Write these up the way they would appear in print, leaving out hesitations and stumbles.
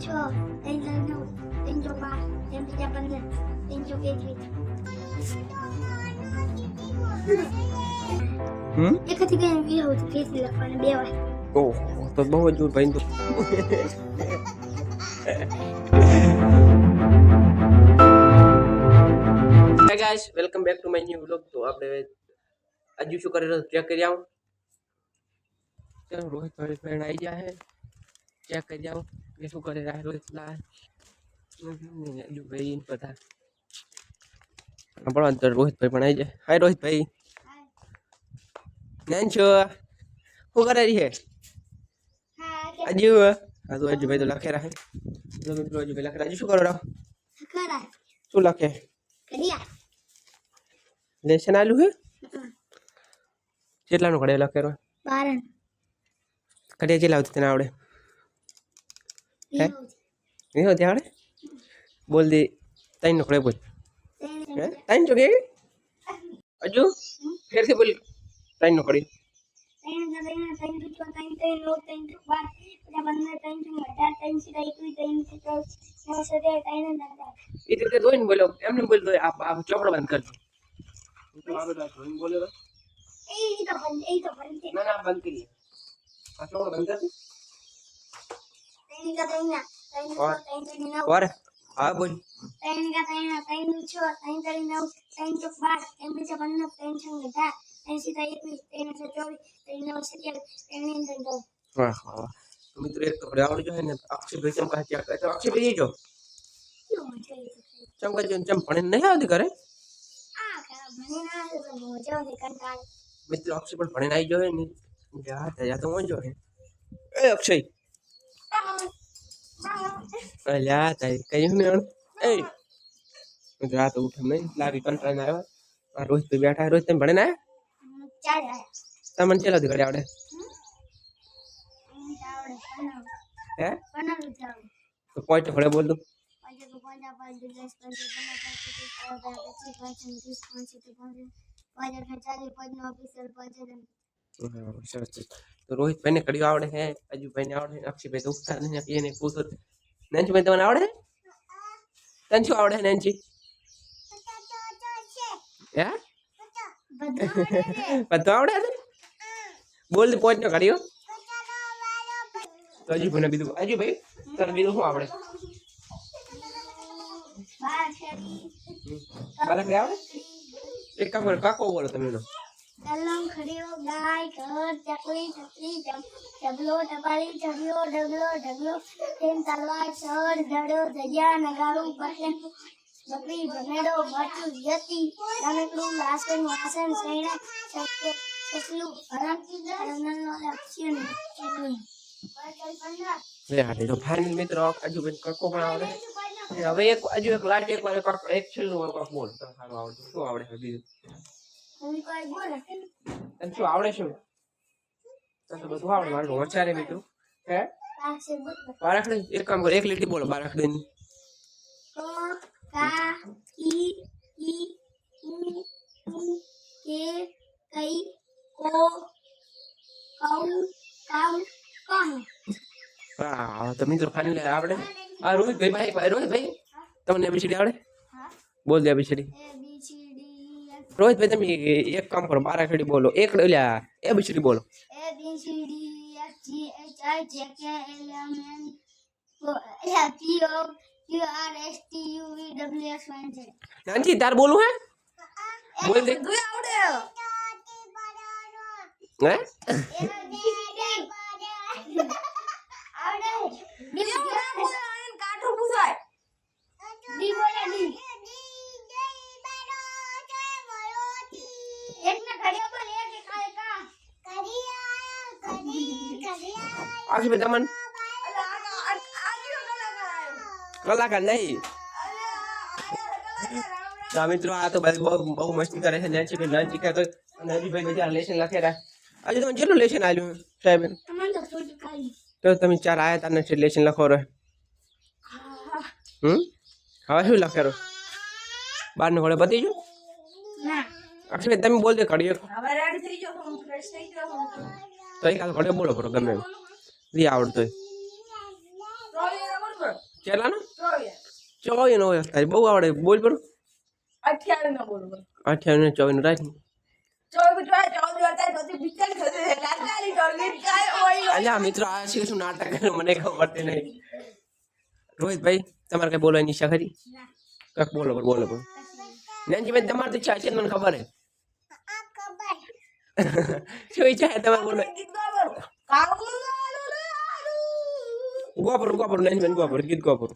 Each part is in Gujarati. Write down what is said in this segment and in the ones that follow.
એક થી કઈ વી હોત ફેસી લખવાને બે વાર ઓહ તો બહુ જ દૂર ભાઈ તો Hey guys, welcome back to my new vlog. તો આપણે આજુ શું કરી રહ્યો ચેક કરી આવું. ચાલો રોહિત ભાઈ ફ્રેન્ડ આવી ગયા હે ચેક કરી આવું કે શું કરી રહ્યા રોહિત લા આજુ ભાઈ બધા આપણો અંદર રોહિત ભાઈ પણ આવી જાય. હાય રોહિત ભાઈ. નેન છો શું કરે રહી હે આજુ હા તો આજુ ભાઈ તો લખે રહે તો મિત્રો આજુ ભાઈ લખે આજુ શું કરો રહો કરા શું લખે કરિયા લેશન આલુ હે કેટલાનું ઘડે લખે રહો 12 ઘડે કેટલા આવતી તને આવડે હે નહીં હોતી આવડે બોલ દે ત્રણ નો ઘડે બોલ હે ત્રણ જો કે આજુ ફેરથી બોલ ત્રણ નો ઘડી इतने दो इन बोलो एमने बोल दो आप चौपड़ा बंद कर दो तो आप बता दो इन बोले ना ना आप बंद करिए आप चौपड़ा बंद कर दो और हाँ बोल वाह वाह मित्र एक तो आवड़ जो है ना अक्षय भाई चमका क्या कहते हो अक्षय भाई जो चमका जो चम पढ़ने नहीं आती करे मित्र अक्षय पर पढ़ने नहीं जो है नहीं जा तो वो जो है ए अक्षय अल्लाह ताई कहीं नहीं ए रात उठ नहीं लागी कंट्रोल ना आया रोहित पे बैठा है रोहित तुम पढ़ने आए तमन चलो दिखा आवड़े है तो पॉइंट खड़े बोल दो तो रोहित भाई ने कड़ी आवड़े है अजू भाई ने आवड़े अक्षय भाई तो उठता नहीं ये नहीं पूछो नैंची भाई तुम्हें आवड़े नैंची आवड़े नैंची है पता आवड़े बोल दे पॉइंट न करियो तो अजू भाई ने भी तो अजू भाई तर भी तो हूं आवड़े बालक रे आवड़े एक काम करो काको बोलो तुम नो दलम खड़ियो गाय घर चकली छतरी डबलो डबाली ढगलो ढगलो ढगलो तीन तलवार सर धड़ो दरिया नगारू पटन बकरी भगेड़ो बटू यती रमेकड़ू लासन वासन सेना ससलू भरम रंगनो लक्ष्य લે આ તો ફાઇનલ મિત્રો આજુ બેન કકો પણ આવડે હવે એક આજુ એક લાટ એક વાર એક છેલ્લું કક બોલ તો સારું આવડે શું આવડે છે બીજું કોઈ કોઈ બોલે તને શું આવડે શું તને તો બધું આવડે મારું હોશિયાર મિત્રો હે પાછે બોલ બારાખડે એક કામ કરો એક લીટી બોલો બારાખડે ની કો કા ઈ ઉ કે કઈ કો કૌ કાઉ કહું હા તો મિત્રો ફાઇનલ આવડે આ રોહિત ભાઈ તમને એબીસીડી આવડે હા બોલ દે A B C D A B C D E F Rohit ભાઈ તમે એક કામ કરો બારાખડી બોલો એક ઓલા એબીસીડી બોલો A B C D E F G H I J K L M N P O Q R S T U V W X Y Z Nanji તાર બોલું હે બોલ દે તું આવડે હે આવડે ડી બોલે આયન કાઠું પૂછાય ડી બોલે ડી એક ને ઘડિયા બોલ એક ખાય કા આખી બે તમન કલાકાર નહીં તો મિત્રો આ તો બહુ મસ્તી કરે છે નેન્સી ભાઈ લંચ કે તો નજી ભાઈ બધા લેશન લખેલા આજે તમે કેટલું લેશન આલ્યું સાહેબ તમને તો છોડી કાઈ તો તમે ચાર આયા તાને લેશન લખો રે હવે શું લખેરો બાર નો ઘોડે પતી ગયો ના અક્ષય તમે બોલ દે કડીએ હવે રેડી થઈ જાવ હું ફ્રેશ થઈ જાવ તો એક ઘોડે બોલો કરો ગમે એમ રી આવડતો રોલી બરોબર કેટલાનો 24 24 નો હોય તારી બહુ આવડે બોલ પર 28 નો બોલ 28 ને 24 રાખ 24 અલ્યા મિત્રો આ શું નાટક કર્યું મને ખબર પડતી નહીં રોહિતભાઈ તમારે કઈ બોલવાની ઈચ્છા ખરી કાક બોલો બોલો નેનજીભાઈ તમારે તો ઈચ્છા છે મને ખબર હે શું ઈચ્છા હે તમારે બોલો ગોપર નેનજીભાઈ ગોપર ગીત ગોપર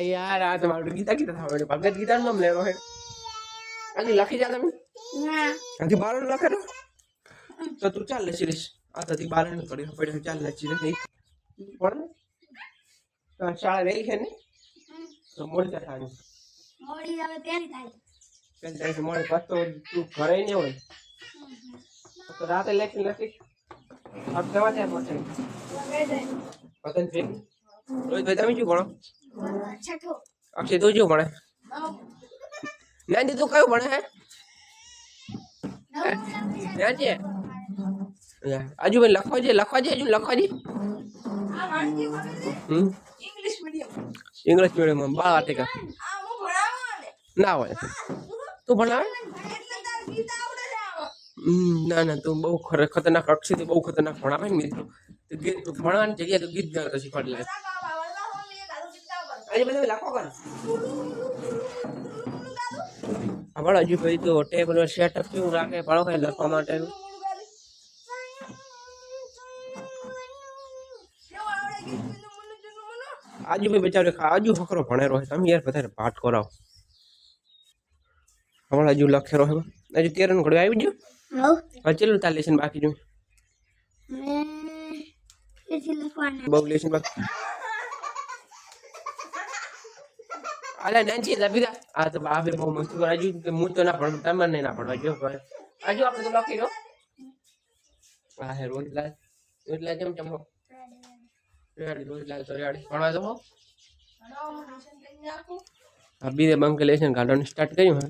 યાર આ તમારું ગીતા થવા ભગત ગીતા નામ લેરો હે આજે લખી જા તમે ના આથી બાર લખેલો તો તું ચાલ લખી લઈશ આ તો બાર ન કરી પડે ચાલ લખી લઈ પણ તો શાળા રહી છે ને તો મોડી થાય મોડી હવે તેલ થાય પેલ થાય મોડે પાસ તો તું ઘરે ન હોય તો રાતે લખી આપ જવા ત્યાં પહોંચે પતન ફેક રોહિતભાઈ તમે શું ભણો છઠ્ઠો અક્ષય તું શું ભણે નાની તું કયું ભણે હે નાની આજુ ભાઈ લખવા જે હજુ લખવા જે ઇંગ્લિશ મીડિયમ ઇંગ્લિશ મીડિયમ બાળ વાટિકા આ હું ભણાવવા ને ના હોય તું ભણાવે એટલે તાર ગીત આવડે છે આમાં ના તું બહુ ખતરનાક અક્ષય બહુ ખતરનાક ભણાવે ને મિત્રો તો ગીત ભણવાની જગ્યાએ તો ગીત ગાતો શીખવાડી લાગે આજે બધા લખો કર આપણે હજુ ભાઈ તો ટેબલ પર સેટઅપ કેવું રાખે ભણો કઈ લખવા માટે આજુ ભાઈ બચારે આજુ ફકરો ભણેરો હોય તમે યાર બધા પાઠ કરાવો હમણાં હજુ લખેરો હે હજુ 13 નું ઘડું આવી ગયું હવ હવે ચેલું તાર લેશન બાકી જો મે કેટલી લખવાના બહુ લેશન બાકી અલા નાનજી લબીદા આ તો બાપે બહુ મસ્ત કરે હજુ કે હું તો ના ભણ તમે નહીં ના ભણવા જો હજુ આપણે તો લખી દો આ હે રોજલા જેમ ચમો રોજલા તો રેડી ભણવા દો આ બીજે બંક લેશન કાઢવાનું સ્ટાર્ટ કર્યું હે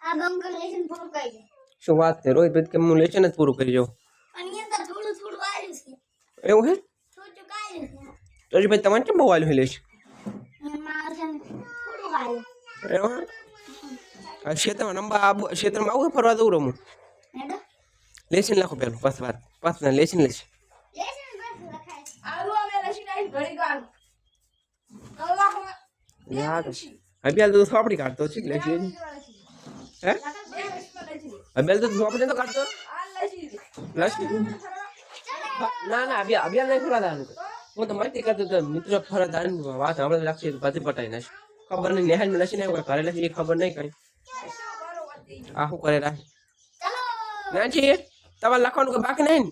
આ બંકર લેશન પૂરું કરી દે શું વાત છે રોહિત ભાઈ કે હું લેશન જ પૂરું કરી જાઉં અને અંદર થોડું થોડું આવ્યું છે એવું હે થોડું કાયું છે તો ભાઈ તમારે કેમ બહુ આલ્યું લેશ એમાં છે ને થોડું આવ્યું એવું હે આ ક્ષેત્રમાં ક્ષેત્રમાં આવું ફરવા દઉં હું હેડો લેશન લખો પેલું પાસ ના લેશન લેશ લેશન બસ લખાય આવું અમે લખી નાખી ઘડી ગાળ કલાકમાં યાર અભ્યાલ તો સોપડી કાઢતો છે લેશ હે અભ્યાલ તો સોપડી તો કાઢતો લશ ના અભ્યાલ નહીં ફરવા દાનું હું તો મસ્તી કરતો તો મિત્રો ફરવા દાનું વાત હમણાં લાગશે તો પછી પટાઈ નાખ ખબર નહીં નેહાલ માં લસી નહીં ઘરે લસી ખબર નહીં કઈ આ શું કરે રાખ ચલો ના છે તમારે લખવાનું કે બાકી નહીં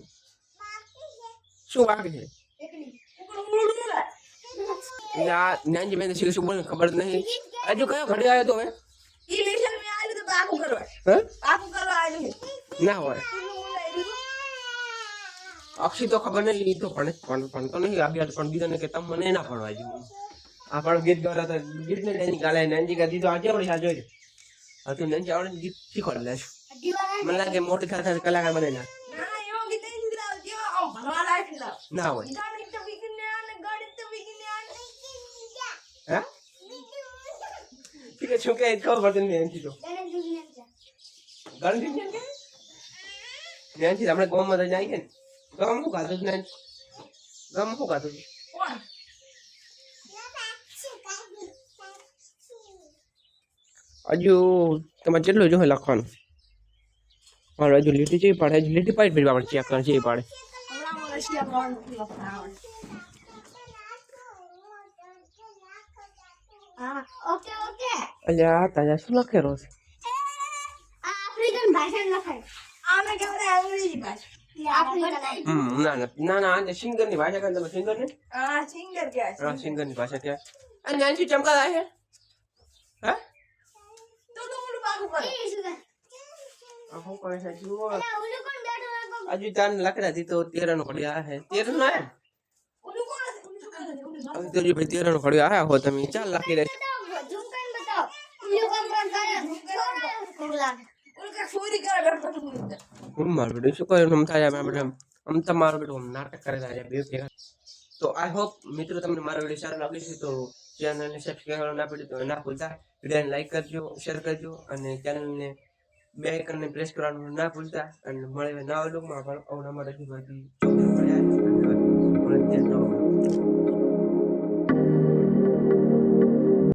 શું બાકી છે ના નાનજી બેન શું બોલે ખબર જ નહીં હજુ કયો ઘડી આવ્યો તો હવે ઈ લેશન મે આલ્યું તો પાકું કરવા હે પાકું કરવા આલ્યું ના હોય અક્ષી તો ખબર નહીં ઈ તો પણ તો નહીં અભ્યાસ પણ બીજાને કે તમે મને ના ભણવા દીધું આ પણ ગીત ગાતા હતા ગીત ને નાની ગાલે નાનજી કા દીધો આજે આપણે સાજો હતું નાનજી આવડે ગીત શીખવાડી લેશું દીવાના મને લાગે મોટી થતા કલાકાર બને ના ના એવો ગીત નહીં શીખડાવ જેવો આમ ભણવા લાયક શીખડાવ ના હોય ગણિત વિજ્ઞાન હે ઠીક છે શું કે ખબર પડતી નહીં એનથી તો ગણિત વિજ્ઞાન છે ગણિત વિજ્ઞાન કે નાનજી આપણે ગામમાં તો જાય કે ગામ શું ગાતું જ નહીં ગામ શું ગાતું કોણ હજુ તમારે કેટલું જોઈએ લખવાનું મારે હજુ લીટી જેવી પાડે હજુ લીટી પાડી પછી આપણે ચેક કરે જેવી પાડે હમણાં મને શિયા કરવાનું લખતા આવડે હા ઓકે ઓકે અલ્યા તાજા શું લખેલો છે આ આફ્રિકન ભાષા લખાય આને કહેવાય અંગ્રેજી ભાષા આફ્રિકન ના આ સિંગર ની ભાષા તમે સિંગર ને આ સિંગર કહેવાય હા સિંગર ની ભાષા ક્યાં આ નાનસી ચમકા છે હા તો ઓલું પાકું કરે એ શું આ શું કરે છે જુઓ ઓલું કોણ બેઠો હોય આજુ તાન લખડા દી તો 13 નો ઘડી આ હે 13 નો હે ઓલું કોણ છે ઓલું શું કરે ઓલું હવે તો ભાઈ 13 નો ઘડી આ હો તમે ચાલ લખી દે ઝૂમ કરીને બતાવો ઓલું કોણ કોણ કરે થોડું લાગે ઓલું કે ચોરી કરે બેઠો છું હું મારું બેટું શું કરે રમતા જાય આપણે આમ તમારું બેટું નાટક કરેલા છે બે ભેગા. તો આઈ હોપ મિત્રો તમને મારો વિડીયો સારો લાગે છે તો ચેનલને સબસ્ક્રાઈબ કરવાનું ના પડે તો ના ભૂલતા, વિડીયોને લાઈક કરજો, શેર કરજો અને ચેનલને બે આઇકનને પ્રેસ કરવાનું ના ભૂલતા. અને મળે નવા લોકમાં પણ અવનવા રજૂ કરતી મળ્યા.